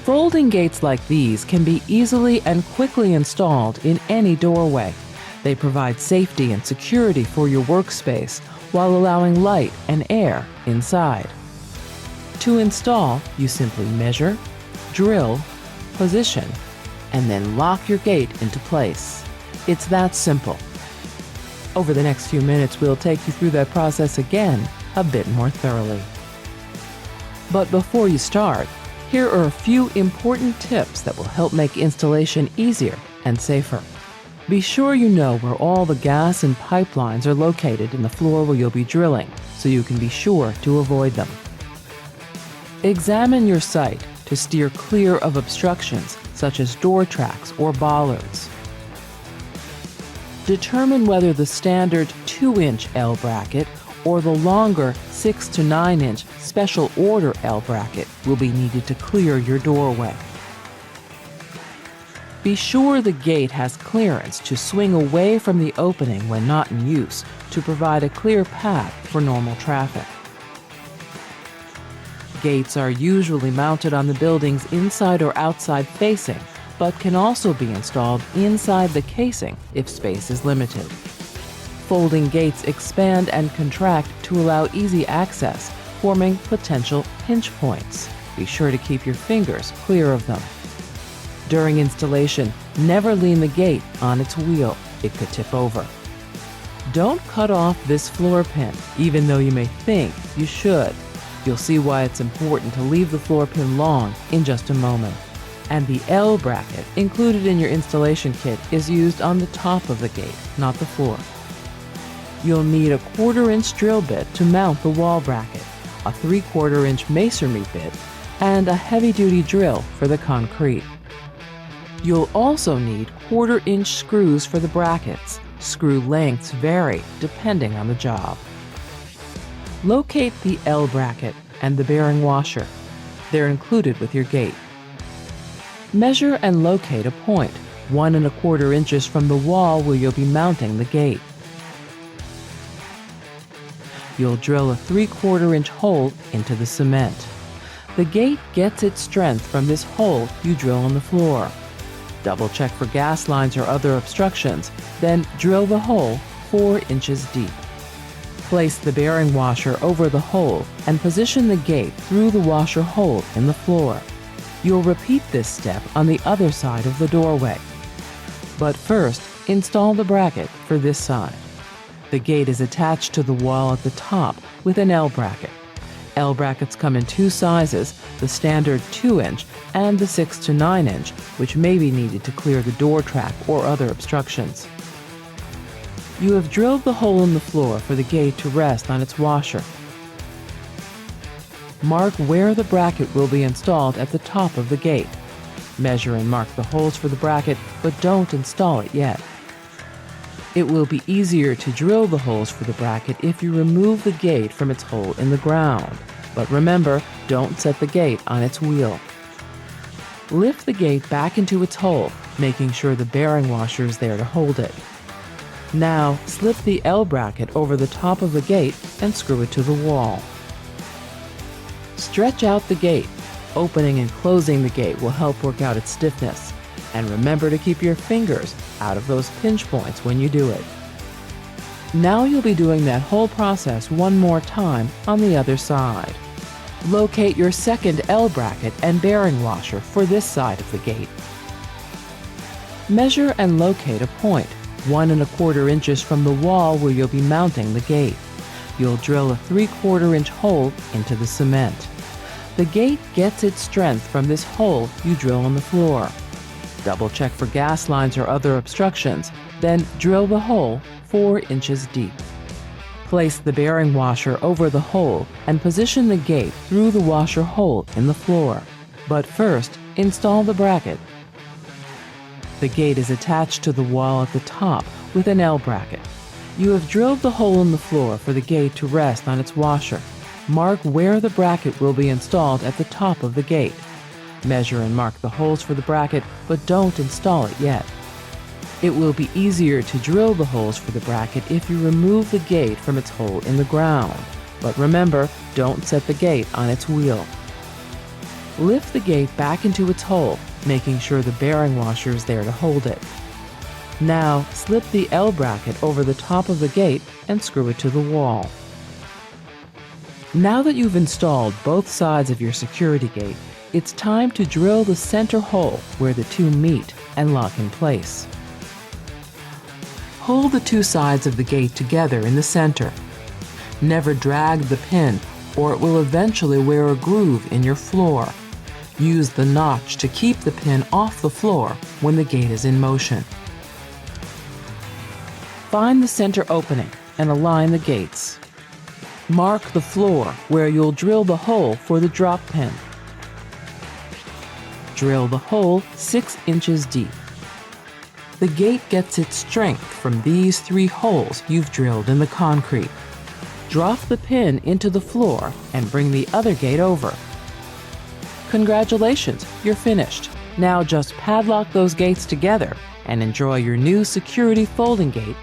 Folding gates like these can be easily and quickly installed in any doorway. They provide safety and security for your workspace while allowing light and air inside. To install, you simply measure, drill, position, and then lock your gate into place. It's that simple. Over the next few minutes, we'll take you through that process again a bit more thoroughly. But before you start, here are a few important tips that will help make installation easier and safer. Be sure you know where all the gas and pipelines are located in the floor where you'll be drilling, so you can be sure to avoid them. Examine your site to steer clear of obstructions such as door tracks or bollards. Determine whether the standard 2-inch L bracket or the longer 6 to 9-inch special order L bracket will be needed to clear your doorway. Be sure the gate has clearance to swing away from the opening when not in use to provide a clear path for normal traffic. Gates are usually mounted on the building's inside or outside facing, but can also be installed inside the casing if space is limited. Folding gates expand and contract to allow easy access, forming potential pinch points. Be sure to keep your fingers clear of them. During installation, never lean the gate on its wheel. It could tip over. Don't cut off this floor pin, even though you may think you should. You'll see why it's important to leave the floor pin long in just a moment. And the L bracket included in your installation kit is used on the top of the gate, not the floor. You'll need a 1/4-inch drill bit to mount the wall bracket, a 3/4-inch masonry bit, and a heavy-duty drill for the concrete. You'll also need 1/4-inch screws for the brackets. Screw lengths vary depending on the job. Locate the L bracket and the bearing washer. They're included with your gate. Measure and locate a point, 1 1/4 inches from the wall where you'll be mounting the gate. You'll drill a 3/4-inch hole into the cement. The gate gets its strength from this hole you drill on the floor. Double check for gas lines or other obstructions, then drill the hole 4 inches deep. Place the bearing washer over the hole and position the gate through the washer hole in the floor. You'll repeat this step on the other side of the doorway. But first, install the bracket for this side. The gate is attached to the wall at the top with an L bracket. L brackets come in 2 sizes, the standard 2-inch and the 6 to 9-inch, which may be needed to clear the door track or other obstructions. You have drilled the hole in the floor for the gate to rest on its washer. Mark where the bracket will be installed at the top of the gate. Measure and mark the holes for the bracket, but don't install it yet. It will be easier to drill the holes for the bracket if you remove the gate from its hole in the ground. But remember, don't set the gate on its wheel. Lift the gate back into its hole, making sure the bearing washer is there to hold it. Now, slip the L bracket over the top of the gate and screw it to the wall. Stretch out the gate. Opening and closing the gate will help work out its stiffness. And remember to keep your fingers out of those pinch points when you do it. Now you'll be doing that whole process one more time on the other side. Locate your second L bracket and bearing washer for this side of the gate. Measure and locate a point, 1 1/4 inches from the wall where you'll be mounting the gate. You'll drill a 3/4-inch hole into the cement. The gate gets its strength from this hole you drill on the floor. Double check for gas lines or other obstructions, then drill the hole 4 inches deep. Place the bearing washer over the hole and position the gate through the washer hole in the floor. But first, install the bracket. The gate is attached to the wall at the top with an L bracket. You have drilled the hole in the floor for the gate to rest on its washer. Mark where the bracket will be installed at the top of the gate. Measure and mark the holes for the bracket, but don't install it yet. It will be easier to drill the holes for the bracket if you remove the gate from its hole in the ground. But remember, don't set the gate on its wheel. Lift the gate back into its hole, making sure the bearing washer is there to hold it. Now, slip the L bracket over the top of the gate and screw it to the wall. Now that you've installed both sides of your security gate, it's time to drill the center hole where the two meet and lock in place. Hold the two sides of the gate together in the center. Never drag the pin, or it will eventually wear a groove in your floor. Use the notch to keep the pin off the floor when the gate is in motion. Find the center opening and align the gates. Mark the floor where you'll drill the hole for the drop pin. Drill the hole 6 inches deep. The gate gets its strength from these 3 holes you've drilled in the concrete. Drop the pin into the floor and bring the other gate over. Congratulations, you're finished. Now just padlock those gates together and enjoy your new security folding gate